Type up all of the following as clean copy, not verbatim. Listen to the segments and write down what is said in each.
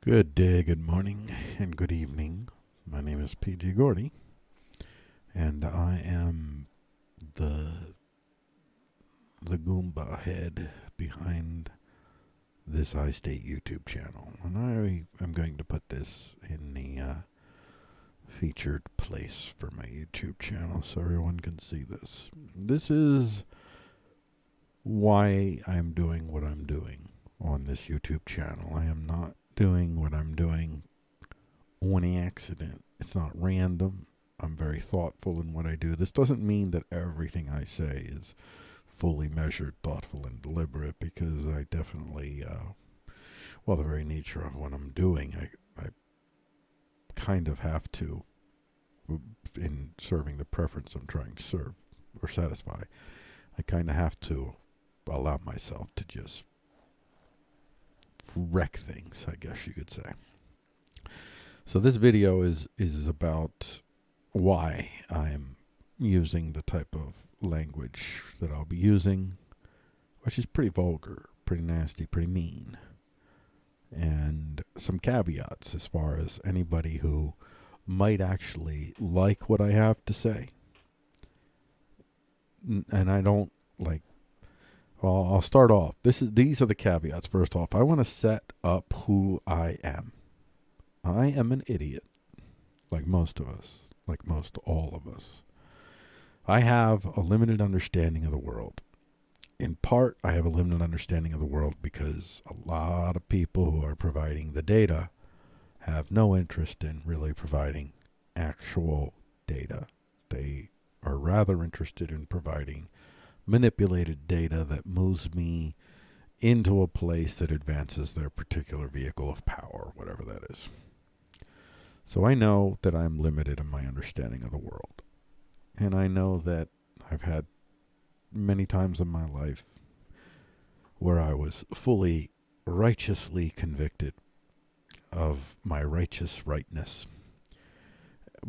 Good day, good morning, and good evening. My name is PG Gordy, and I am the Goomba head behind this iState YouTube channel. And I am going to put this in the featured place for my YouTube channel so everyone can see this. This is why I'm doing what I'm doing on this YouTube channel. I am not doing what I'm doing on accident. It's not random. I'm very thoughtful in what I do. This doesn't mean that everything I say is fully measured, thoughtful, and deliberate, because I definitely, the very nature of what I'm doing, I kind of have to, in serving the preference I'm trying to serve or satisfy, I kind of have to allow myself to just wreck things, I guess you could say. So this video is about why I'm using the type of language that I'll be using, which is pretty vulgar, pretty nasty, pretty mean. And some caveats as far as anybody who might actually like what I have to say. And I don't like, well, I'll start off. These are the caveats. First off, I want to set up who I am. I am an idiot, like most of us, like most all of us. I have a limited understanding of the world. In part, I have a limited understanding of the world because a lot of people who are providing the data have no interest in really providing actual data. They are rather interested in providing manipulated data that moves me into a place that advances their particular vehicle of power, whatever that is. So I know that I'm limited in my understanding of the world. And I know that I've had many times in my life where I was fully righteously convicted of my righteous rightness.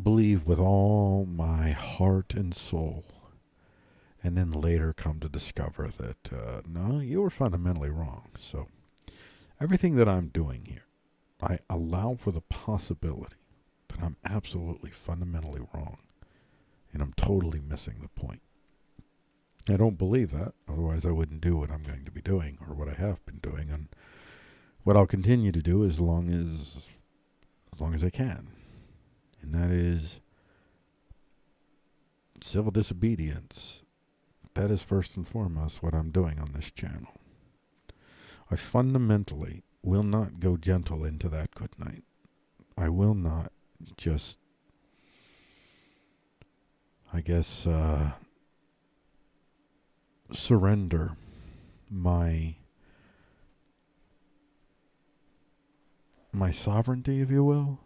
Believe with all my heart and soul. And then later come to discover that, no, you were fundamentally wrong. So everything that I'm doing here, I allow for the possibility that I'm absolutely fundamentally wrong. And I'm totally missing the point. I don't believe that. Otherwise, I wouldn't do what I'm going to be doing or what I have been doing. And what I'll continue to do as long as I can. And that is civil disobedience. That is first and foremost what I'm doing on this channel. I fundamentally will not go gentle into that good night. I will not just, surrender my sovereignty, if you will.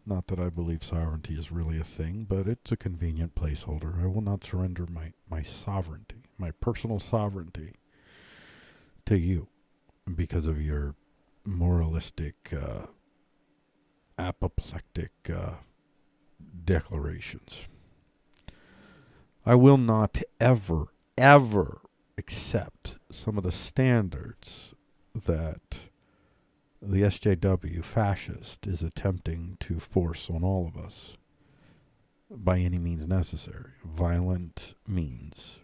Not that I believe sovereignty is really a thing, but it's a convenient placeholder. I will not surrender my sovereignty, my personal sovereignty, to you because of your moralistic, apoplectic declarations. I will not ever accept some of the standards that the SJW fascist is attempting to force on all of us by any means necessary, violent means.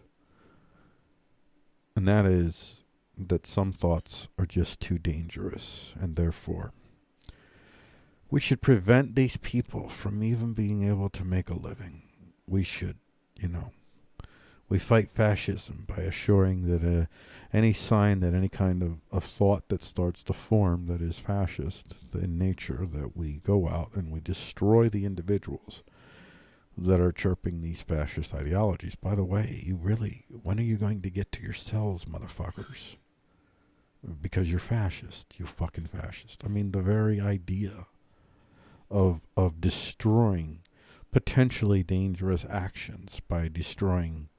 And that is that some thoughts are just too dangerous, and therefore we should prevent these people from even being able to make a living. We should, we fight fascism by assuring that any sign that any kind of thought that starts to form that is fascist in nature, that we go out and we destroy the individuals that are chirping these fascist ideologies. By the way, when are you going to get to your cells, motherfuckers? Because you're fascist. You fucking fascist. I mean, the very idea of destroying potentially dangerous actions by destroying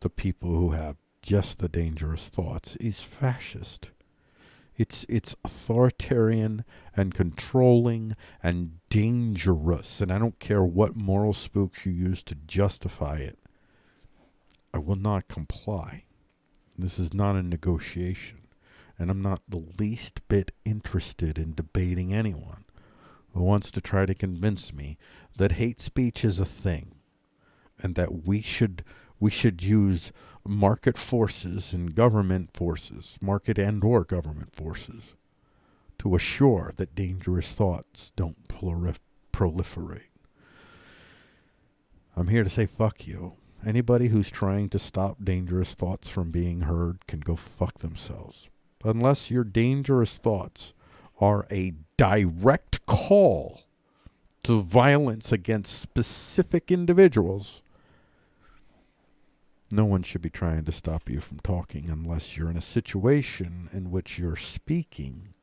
the people who have just the dangerous thoughts is fascist. It's authoritarian and controlling and dangerous. And I don't care what moral spooks you use to justify it. I will not comply. This is not a negotiation. And I'm not the least bit interested in debating anyone who wants to try to convince me that hate speech is a thing and that we should use market forces and government forces, market and or government forces, to assure that dangerous thoughts don't proliferate. I'm here to say fuck you. Anybody who's trying to stop dangerous thoughts from being heard can go fuck themselves. Unless your dangerous thoughts are a direct call to violence against specific individuals, no one should be trying to stop you from talking unless you're in a situation in which you're speaking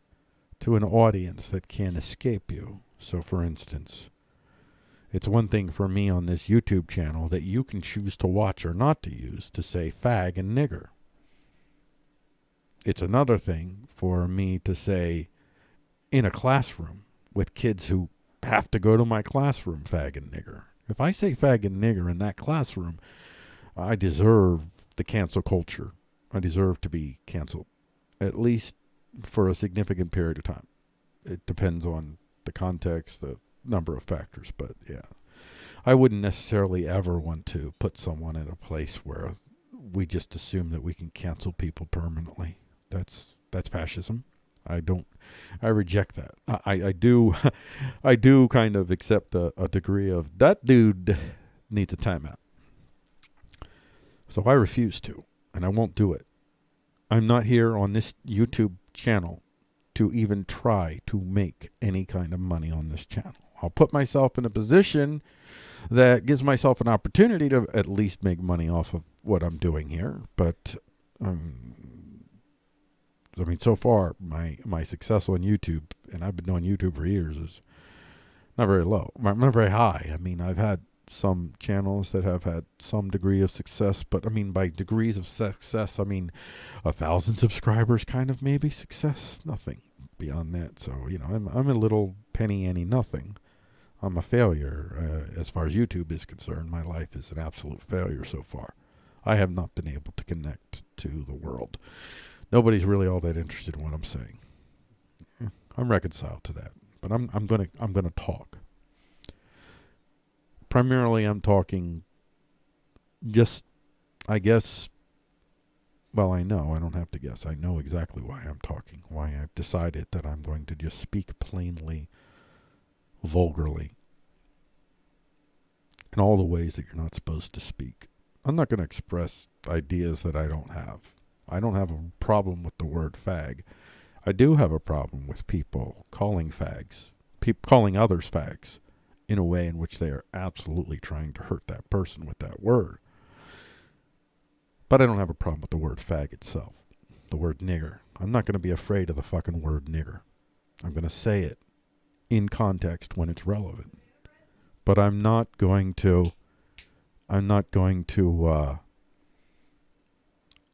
to an audience that can't escape you. So, for instance, it's one thing for me on this YouTube channel that you can choose to watch or not to use to say fag and nigger. It's another thing for me to say in a classroom with kids who have to go to my classroom fag and nigger. If I say fag and nigger in that classroom, I deserve the cancel culture. I deserve to be canceled, at least for a significant period of time. It depends on the context, the number of factors, but yeah. I wouldn't necessarily ever want to put someone in a place where we just assume that we can cancel people permanently. That's fascism. I reject that. I do I do kind of accept a degree of that dude needs a timeout. So I refuse to, and I won't do it. I'm not here on this YouTube channel to even try to make any kind of money on this channel. I'll put myself in a position that gives myself an opportunity to at least make money off of what I'm doing here. But, so far, my success on YouTube, and I've been doing YouTube for years, is not very low. Not very high. I've had some channels that have had some degree of success, but by degrees of success, 1,000 subscribers kind of maybe success. Nothing beyond that. So, I'm a little penny ante nothing. I'm a failure as far as YouTube is concerned. My life is an absolute failure so far. I have not been able to connect to the world. Nobody's really all that interested in what I'm saying. I'm reconciled to that, but I'm gonna talk. Primarily, I'm talking just, I guess, well, I know, I don't have to guess. I know exactly why I'm talking, why I've decided that I'm going to just speak plainly, vulgarly, in all the ways that you're not supposed to speak. I'm not going to express ideas that I don't have. I don't have a problem with the word fag. I do have a problem with people calling fags, calling others fags, in a way in which they are absolutely trying to hurt that person with that word. But I don't have a problem with the word fag itself, the word nigger. I'm not going to be afraid of the fucking word nigger. I'm going to say it in context when it's relevant. But I'm not going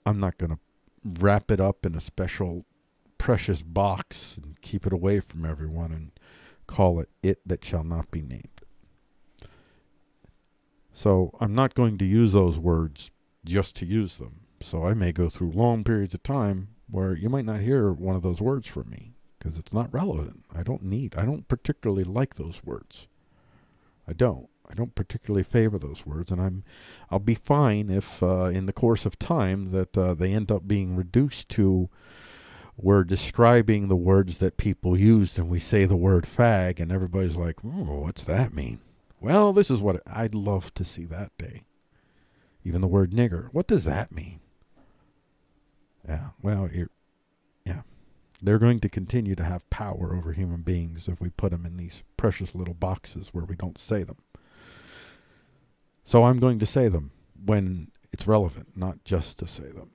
to wrap it up in a special precious box and keep it away from everyone and call it that shall not be named. So I'm not going to use those words just to use them. So I may go through long periods of time where you might not hear one of those words from me because it's not relevant. I don't particularly like those words. I don't particularly favor those words, and I'll be fine if in the course of time that they end up being reduced to we're describing the words that people used, and we say the word fag, and everybody's like, oh, what's that mean? Well, this is what I'd love to see that day. Even the word nigger, what does that mean? Yeah, well, they're going to continue to have power over human beings if we put them in these precious little boxes where we don't say them. So I'm going to say them when it's relevant, not just to say them.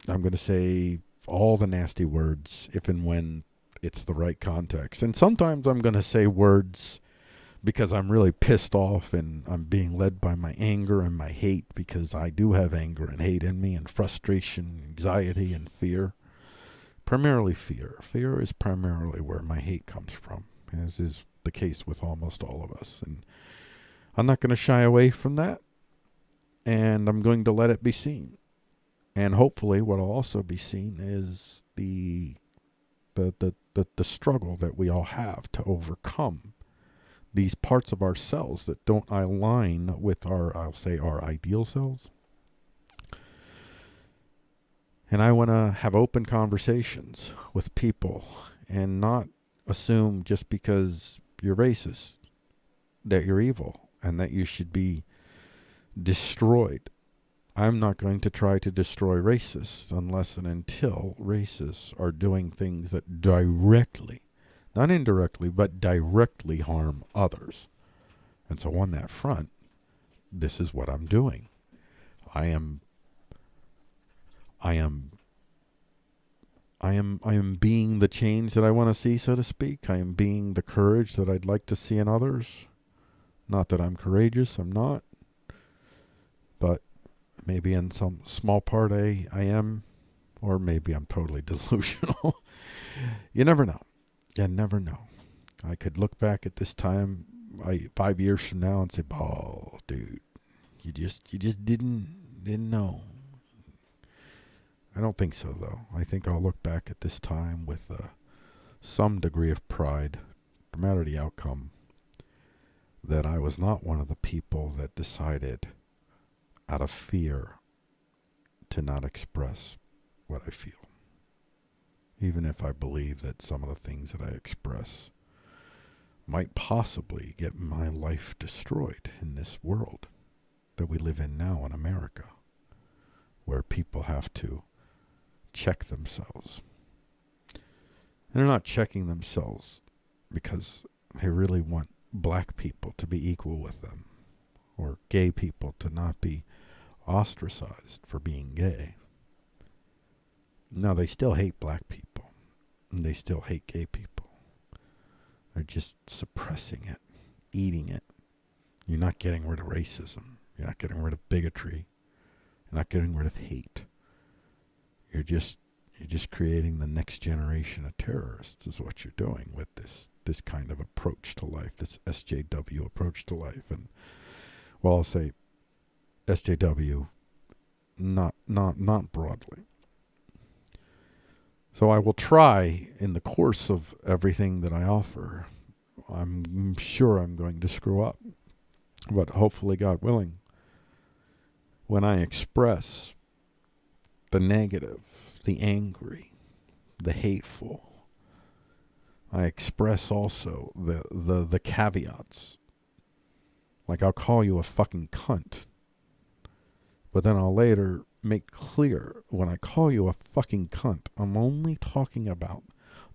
I'm going to say all the nasty words if and when it's the right context. And sometimes I'm going to say words because I'm really pissed off and I'm being led by my anger and my hate, because I do have anger and hate in me, and frustration, anxiety, and fear. Primarily fear. Fear is primarily where my hate comes from, as is the case with almost all of us. And I'm not going to shy away from that, and I'm going to let it be seen. And hopefully what will also be seen is the struggle that we all have to overcome these parts of ourselves that don't align with our ideal selves. And I want to have open conversations with people and not assume just because you're racist that you're evil and that you should be destroyed. I'm not going to try to destroy racists unless and until racists are doing things that directly, not indirectly, but directly harm others. And so on that front, this is what I'm doing. I am being the change that I want to see, so to speak. I am being the courage that I'd like to see in others. Not that I'm courageous, I'm not. But maybe in some small part I am, or maybe I'm totally delusional. You never know. You never know. I could look back at this time 5 years from now and say, "Oh, dude, you just didn't know." I don't think so, though. I think I'll look back at this time with some degree of pride, no matter the outcome, that I was not one of the people that decided out of fear to not express what I feel. Even if I believe that some of the things that I express might possibly get my life destroyed in this world that we live in now in America, where people have to check themselves. And they're not checking themselves because they really want black people to be equal with them, or gay people to not be ostracized for being gay. No, they still hate black people, and they still hate gay people. They're just suppressing it, eating it. You're not getting rid of racism. You're not getting rid of bigotry. You're not getting rid of hate. You're just creating the next generation of terrorists is what you're doing with this kind of approach to life, this SJW approach to life. And well, I'll say SJW, not broadly. So I will try in the course of everything that I offer. I'm sure I'm going to screw up, but hopefully, God willing, when I express the negative, the angry, the hateful, I express also the caveats. Like, I'll call you a fucking cunt, but then I'll later make clear when I call you a fucking cunt, I'm only talking about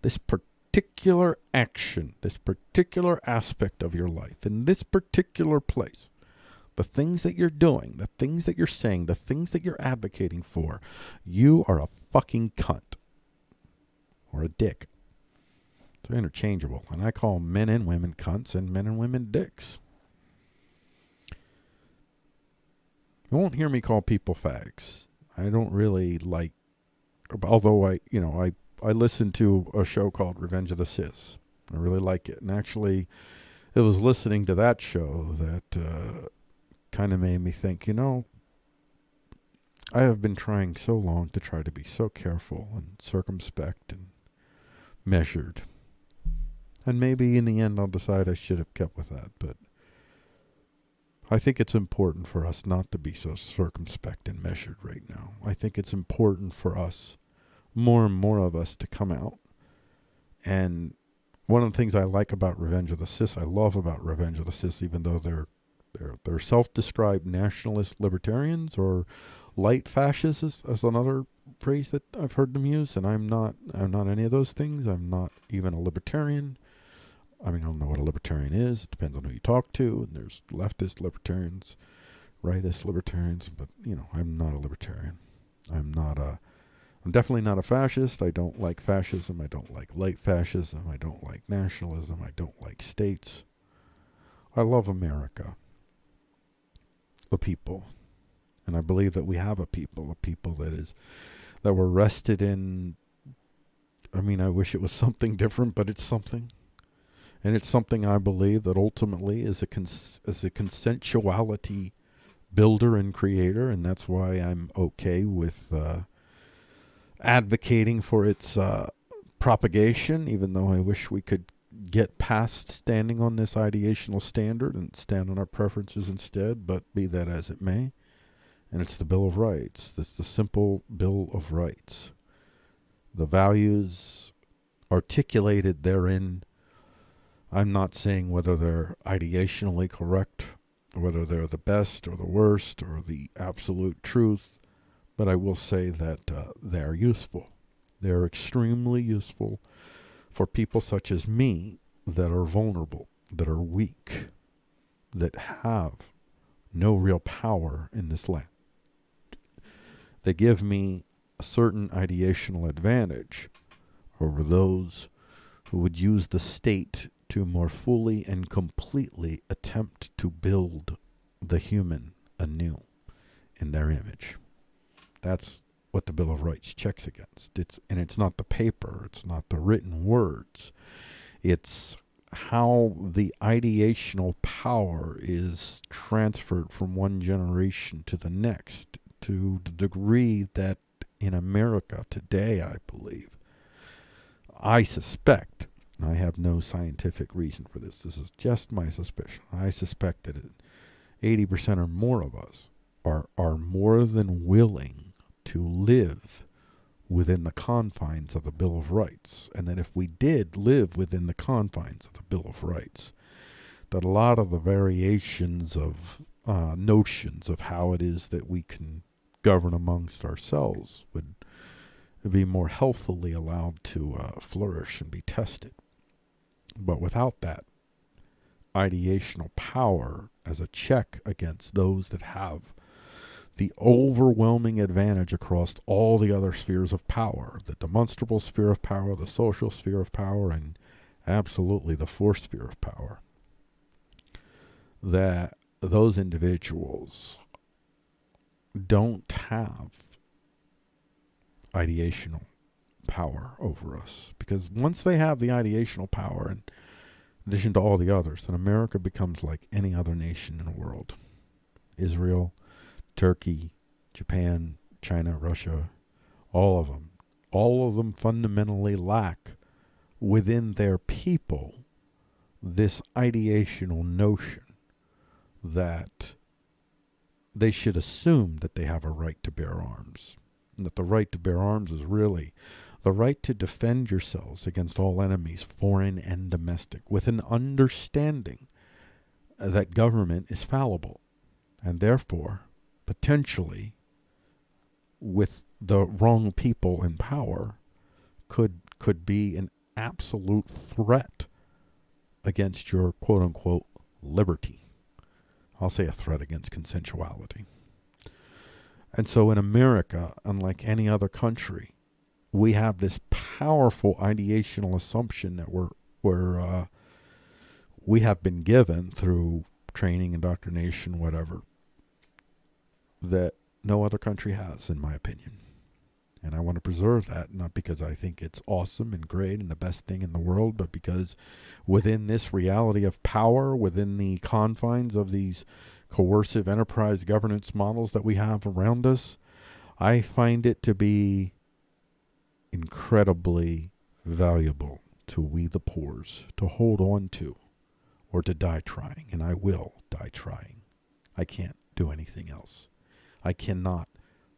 this particular action, this particular aspect of your life, in this particular place. The things that you're doing, the things that you're saying, the things that you're advocating for, you are a fucking cunt. Or a dick. It's interchangeable. And I call men and women cunts and men and women dicks. You won't hear me call people fags. I don't really like, although I listened to a show called Revenge of the Cis. I really like it. And actually, it was listening to that show that kind of made me think, I have been trying so long to try to be so careful and circumspect and measured. And maybe in the end I'll decide I should have kept with that, but I think it's important for us not to be so circumspect and measured right now. I think it's important for us, more and more of us, to come out. And one of the things I like about Revenge of the Cis, I love about Revenge of the Cis, even though they're self-described nationalist libertarians or light fascists, as another phrase that I've heard them use, and I'm not any of those things. I'm not even a libertarian. I mean, I don't know what a libertarian is. It depends on who you talk to. And there's leftist libertarians, rightist libertarians, but I'm not a libertarian. I'm definitely not a fascist. I don't like fascism. I don't like light fascism. I don't like nationalism. I don't like states. I love America. The people. And I believe that we have a people that were rested in, I wish it was something different, but it's something. And it's something I believe that ultimately is a consensuality builder and creator, and that's why I'm okay with advocating for its propagation, even though I wish we could get past standing on this ideational standard and stand on our preferences instead, but be that as it may. And it's the Bill of Rights. That's the simple Bill of Rights. The values articulated therein, I'm not saying whether they're ideationally correct, or whether they're the best or the worst or the absolute truth, but I will say that they're useful. They're extremely useful for people such as me that are vulnerable, that are weak, that have no real power in this land. They give me a certain ideational advantage over those who would use the state to more fully and completely attempt to build the human anew in their image. That's what the Bill of Rights checks against. It's not the paper, it's not the written words. It's how the ideational power is transferred from one generation to the next, to the degree that in America today, I believe, I suspect, I have no scientific reason for this, this is just my suspicion, I suspect that 80% or more of us are more than willing to live within the confines of the Bill of Rights. And that if we did live within the confines of the Bill of Rights, that a lot of the variations of notions of how it is that we can govern amongst ourselves would be more healthily allowed to flourish and be tested. But without that ideational power as a check against those that have the overwhelming advantage across all the other spheres of power, the demonstrable sphere of power, the social sphere of power, and absolutely the force sphere of power, that those individuals don't have ideational power over us. Because once they have the ideational power, in addition to all the others, then America becomes like any other nation in the world. Israel, Turkey, Japan, China, Russia, all of them fundamentally lack within their people this ideational notion that they should assume that they have a right to bear arms. And that the right to bear arms is really the right to defend yourselves against all enemies, foreign and domestic, with an understanding that government is fallible, and therefore, potentially, with the wrong people in power, could be an absolute threat against your quote-unquote liberty. I'll say a threat against consensuality. And so in America, unlike any other country, we have this powerful ideational assumption that we have been given through training, indoctrination, whatever, that no other country has, in my opinion. And I want to preserve that, not because I think it's awesome and great and the best thing in the world, but because within this reality of power, within the confines of these coercive enterprise governance models that we have around us, I find it to be incredibly valuable to we the poors to hold on to, or to die trying. And I will die trying. I can't do anything else. I cannot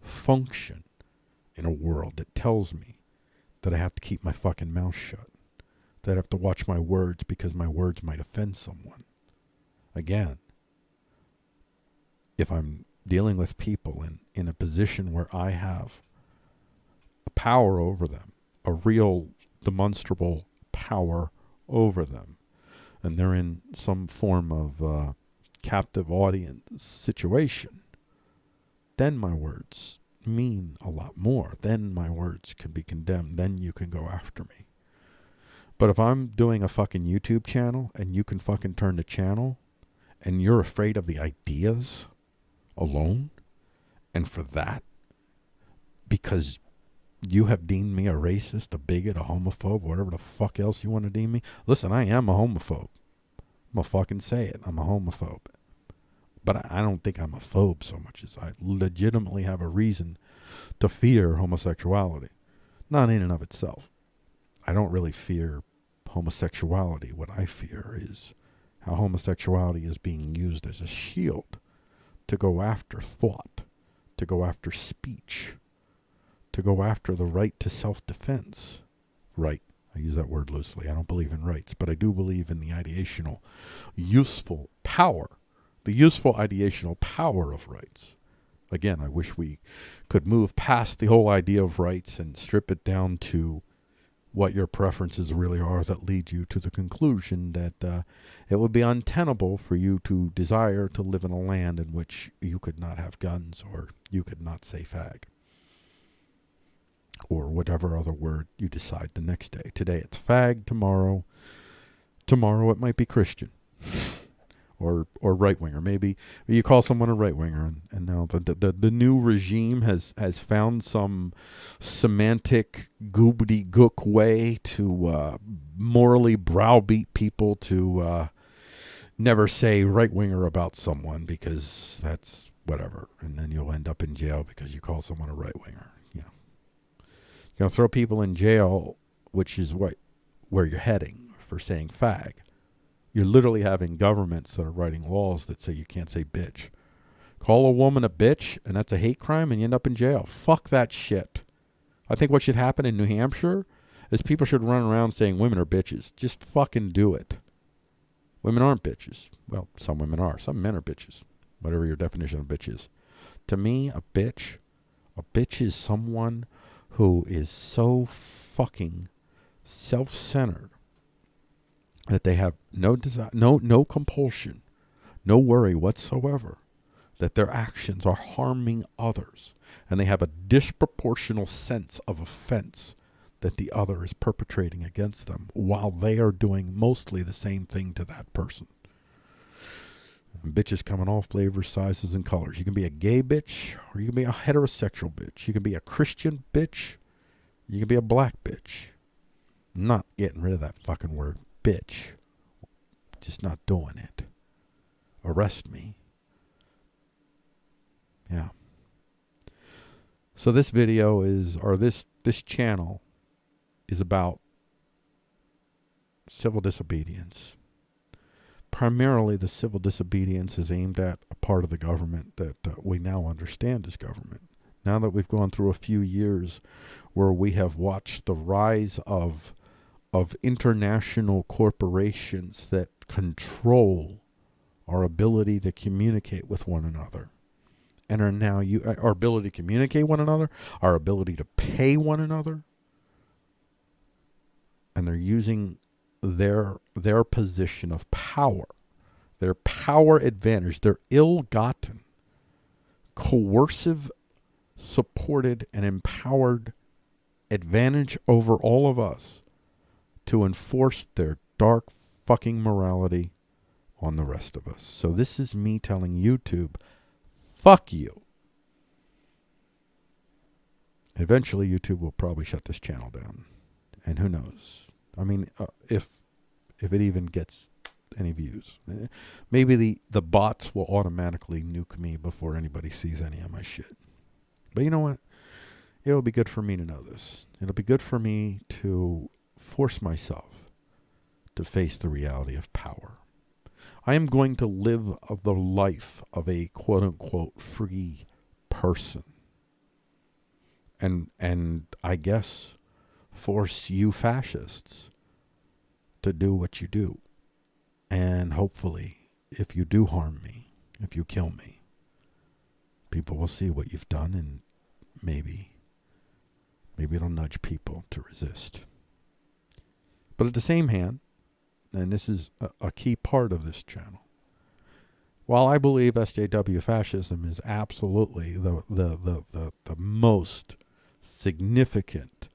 function in a world that tells me that I have to keep my fucking mouth shut, that I have to watch my words because my words might offend someone. Again, if I'm dealing with people in a position where I have a power over them, a real demonstrable power over them, and they're in some form of captive audience situation, then my words mean a lot more. Then my words can be condemned. Then you can go after me. But if I'm doing a fucking YouTube channel and you can fucking turn the channel and you're afraid of the ideas alone, and for that, because you have deemed me a racist, a bigot, a homophobe, whatever the fuck else you want to deem me. Listen, I am a homophobe. I'm gonna fucking say it. I'm a homophobe. But I don't think I'm a phobe so much as I legitimately have a reason to fear homosexuality. Not in and of itself. I don't really fear homosexuality. What I fear is how homosexuality is being used as a shield to go after thought, to go after speech, to go after the right to self-defense. Right. I use that word loosely. I don't believe in rights, but I do believe in the ideational, useful power, the useful ideational power of rights. Again, I wish we could move past the whole idea of rights and strip it down to what your preferences really are that lead you to the conclusion that it would be untenable for you to desire to live in a land in which you could not have guns or you could not say fag. Or whatever other word you decide the next day. Today it's fag, tomorrow it might be Christian. Or right-winger. Maybe you call someone a right-winger, and now the new regime has found some semantic goobity-gook way to morally browbeat people to never say right-winger about someone because that's whatever. And then you'll end up in jail because you call someone a right-winger. You know, you're going to throw people in jail, which is where you're heading for saying fag. You're literally having governments that are writing laws that say you can't say bitch. Call a woman a bitch, and that's a hate crime, and you end up in jail. Fuck that shit. I think what should happen in New Hampshire is people should run around saying women are bitches. Just fucking do it. Women aren't bitches. Well, some women are. Some men are bitches. Whatever your definition of bitch is. To me, a bitch is someone who is so fucking self-centered that they have no desire, no compulsion, no worry whatsoever that their actions are harming others, and they have a disproportional sense of offense that the other is perpetrating against them while they are doing mostly the same thing to that person. And bitches come in all flavors, sizes, and colors. You can be a gay bitch, or you can be a heterosexual bitch. You can be a Christian bitch. You can be a black bitch. I'm not getting rid of that fucking word bitch. Just not doing it. Arrest me. Yeah. So this video is, or this channel is about civil disobedience. Primarily the civil disobedience is aimed at a part of the government that we now understand as government. Now that we've gone through a few years where we have watched the rise of international corporations that control our ability to communicate with one another, and are now our ability to communicate one another, our ability to pay one another, and they're using their position of power, their power advantage, their ill-gotten, coercive, supported, and empowered advantage over all of us to enforce their dark fucking morality on the rest of us. So this is me telling YouTube, fuck you. Eventually YouTube will probably shut this channel down. And who knows? I mean, if it even gets any views. Maybe the bots will automatically nuke me before anybody sees any of my shit. But you know what? It'll be good for me to know this. It'll be good for me to force myself to face the reality of power. I am going to live the life of a quote-unquote free person. And I guess force you fascists to do what you do. And hopefully, if you do harm me, if you kill me, people will see what you've done, and maybe it'll nudge people to resist. But at the same hand, and this is a key part of this channel, while I believe SJW fascism is absolutely the most significant,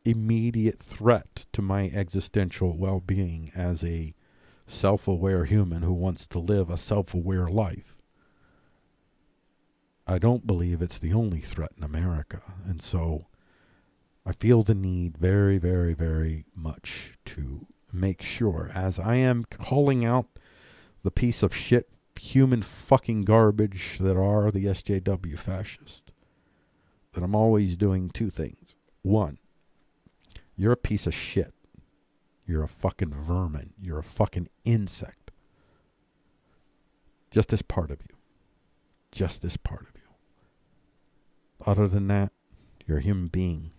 immediate threat to my existential well-being as a self-aware human who wants to live a self-aware life, I don't believe it's the only threat in America. And so I feel the need very, very, very much to make sure, as I am calling out the piece of shit subhuman fucking garbage that are the SJW fascists, that I'm always doing two things. One, you're a piece of shit. You're a fucking vermin. You're a fucking insect. Just this part of you. Just this part of you. Other than that, you're a human being.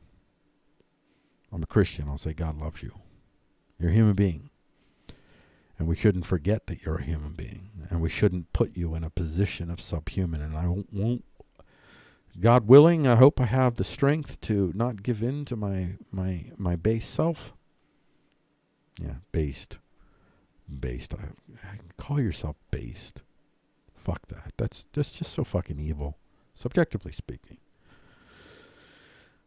I'm a Christian. I'll say God loves you. You're a human being. And we shouldn't forget that you're a human being. And we shouldn't put you in a position of subhuman. And I won't, God willing, I hope I have the strength to not give in to my base self. Yeah, based. Call yourself based. Fuck that. That's just so fucking evil. Subjectively speaking.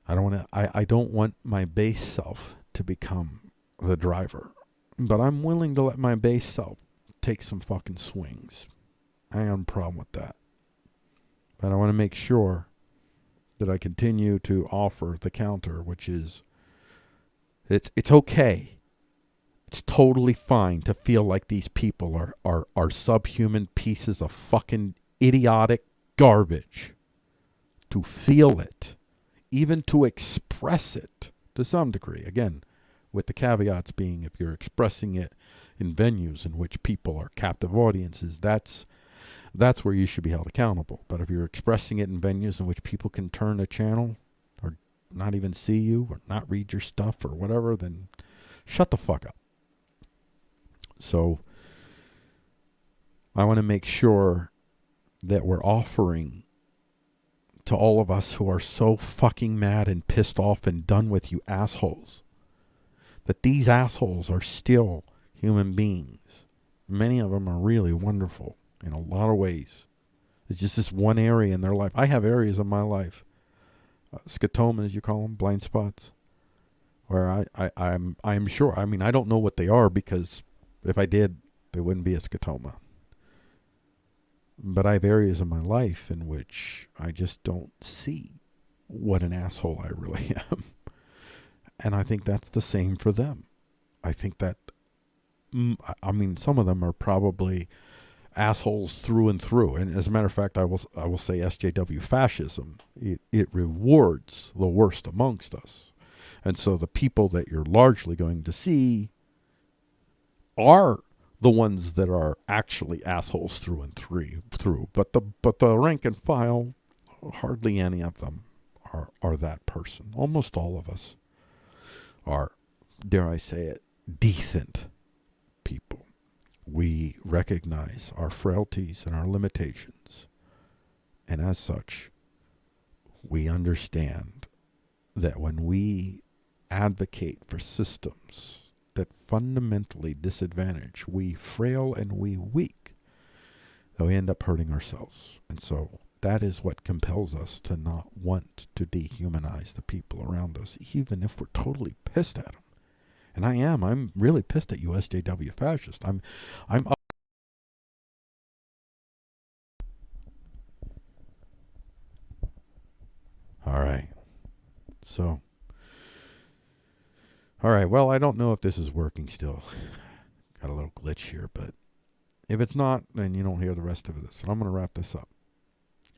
I don't want my base self to become the driver. But I'm willing to let my base self take some fucking swings. I ain't got a problem with that. But I want to make sure that I continue to offer the counter, which is it's okay. It's totally fine to feel like these people are subhuman pieces of fucking idiotic garbage. To feel it. Even to express it to some degree. Again, with the caveats being if you're expressing it in venues in which people are captive audiences, that's where you should be held accountable. But if you're expressing it in venues in which people can turn a channel or not even see you or not read your stuff or whatever, then shut the fuck up. So I want to make sure that we're offering to all of us who are so fucking mad and pissed off and done with you assholes, that these assholes are still human beings. Many of them are really wonderful in a lot of ways. It's just this one area in their life. I have areas of my life, scotoma as you call them, blind spots, where I'm sure, I mean, I don't know what they are because if I did, they wouldn't be a scotoma. But I have areas of my life in which I just don't see what an asshole I really am. And I think that's the same for them. I think that, I mean, some of them are probably assholes through and through. And as a matter of fact, I will say SJW fascism, it rewards the worst amongst us. And so the people that you're largely going to see are the ones that are actually assholes through and through. But the rank and file, hardly any of them are that person. Almost all of us are, dare I say it, decent people. We recognize our frailties and our limitations. And as such, we understand that when we advocate for systems that fundamentally disadvantage we frail and we weak, that we end up hurting ourselves. And so that is what compels us to not want to dehumanize the people around us, even if we're totally pissed at them. And I'm really pissed at you, SJW fascist. I'm up. All right. So, all right. Well, I don't know if this is working still. Got a little glitch here, but if it's not, then you don't hear the rest of this. And I'm going to wrap this up.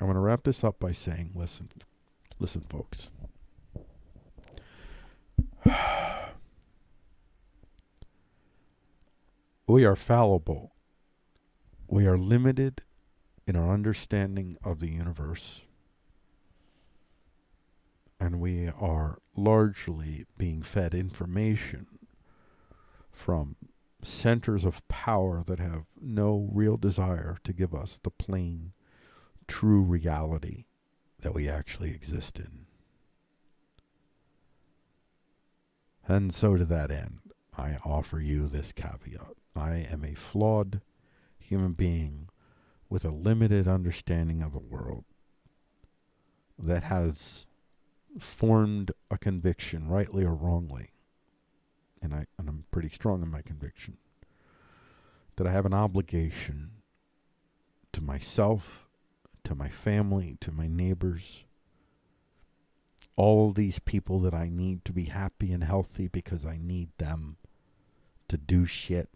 I'm going to wrap this up by saying, listen, folks. We are fallible. We are limited in our understanding of the universe. And we are largely being fed information from centers of power that have no real desire to give us the plain, true reality that we actually exist in. And so to that end, I offer you this caveat. I am a flawed human being with a limited understanding of the world that has formed a conviction, rightly or wrongly, and I'm pretty strong in my conviction, that I have an obligation to myself, to my family, to my neighbors, all these people that I need to be happy and healthy because I need them to do shit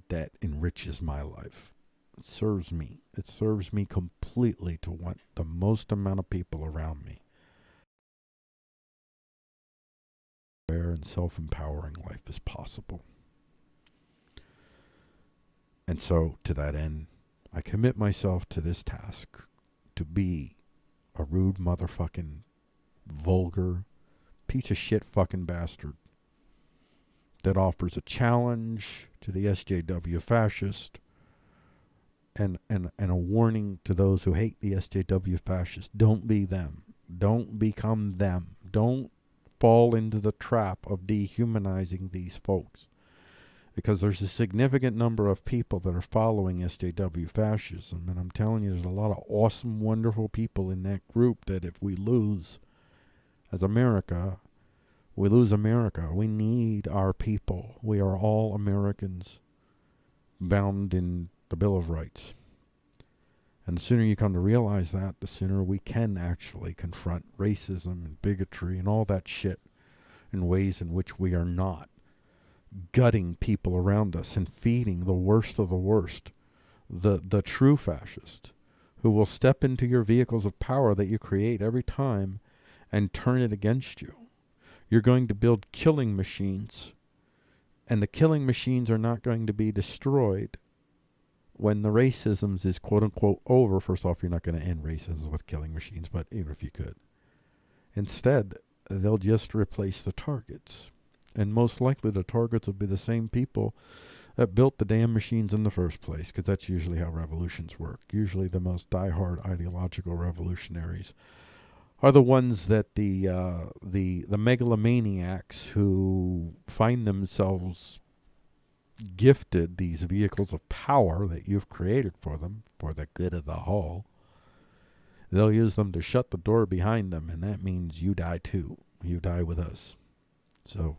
that enriches my life. It serves me. It serves me completely to want the most amount of people around me. Fair and self-empowering life as possible. And so, to that end, I commit myself to this task to be a rude motherfucking vulgar piece of shit fucking bastard that offers a challenge to the SJW fascist and a warning to those who hate the SJW fascists. Don't be them. Don't become them. Don't fall into the trap of dehumanizing these folks. Because there's a significant number of people that are following SJW fascism. And I'm telling you, there's a lot of awesome, wonderful people in that group that if we lose as America, we lose America. We need our people. We are all Americans bound in the Bill of Rights. And the sooner you come to realize that, the sooner we can actually confront racism and bigotry and all that shit in ways in which we are not gutting people around us and feeding the worst of the worst, the true fascist, who will step into your vehicles of power that you create every time and turn it against you. You're going to build killing machines, and the killing machines are not going to be destroyed when the racism is quote-unquote over. First off, you're not going to end racism with killing machines, but even if you could. Instead, they'll just replace the targets. And most likely the targets will be the same people that built the damn machines in the first place, because that's usually how revolutions work. Usually the most diehard ideological revolutionaries are the ones that the megalomaniacs who find themselves gifted these vehicles of power that you've created for them for the good of the whole. They'll use them to shut the door behind them, and that means you die too. You die with us. So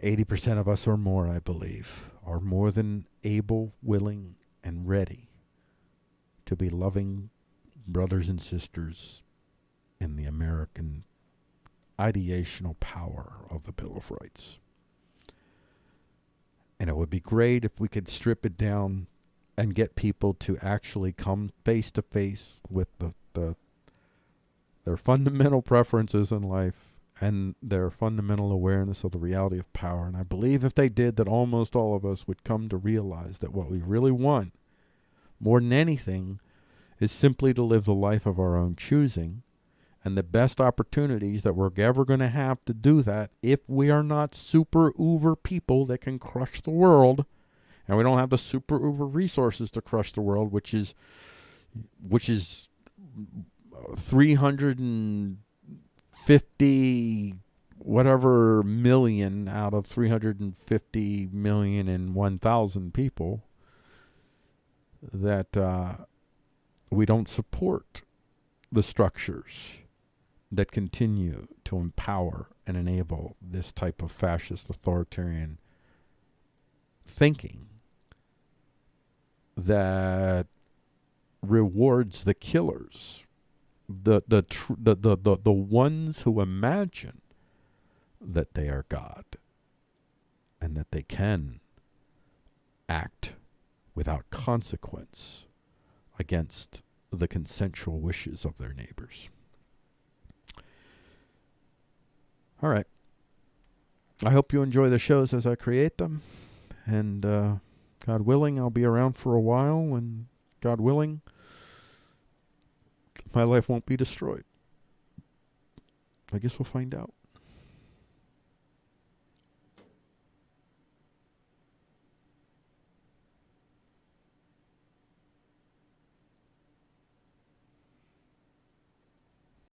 80% of us or more, I believe, are more than able, willing, and ready to be loving brothers and sisters in the American ideational power of the Bill of Rights. And it would be great if we could strip it down and get people to actually come face to face with their fundamental preferences in life and their fundamental awareness of the reality of power. And I believe if they did, that almost all of us would come to realize that what we really want, more than anything, is simply to live the life of our own choosing. And the best opportunities that we're ever going to have to do that, if we are not super uber people that can crush the world, and we don't have the super uber resources to crush the world, which is 350 whatever million out of 350 million and 1,000 people, that we don't support the structures that continue to empower and enable this type of fascist authoritarian thinking that rewards the killers, the ones who imagine that they are God and that they can act without consequence against the consensual wishes of their neighbors. All right. I hope you enjoy the shows as I create them. And God willing, I'll be around for a while. And God willing, my life won't be destroyed. I guess we'll find out.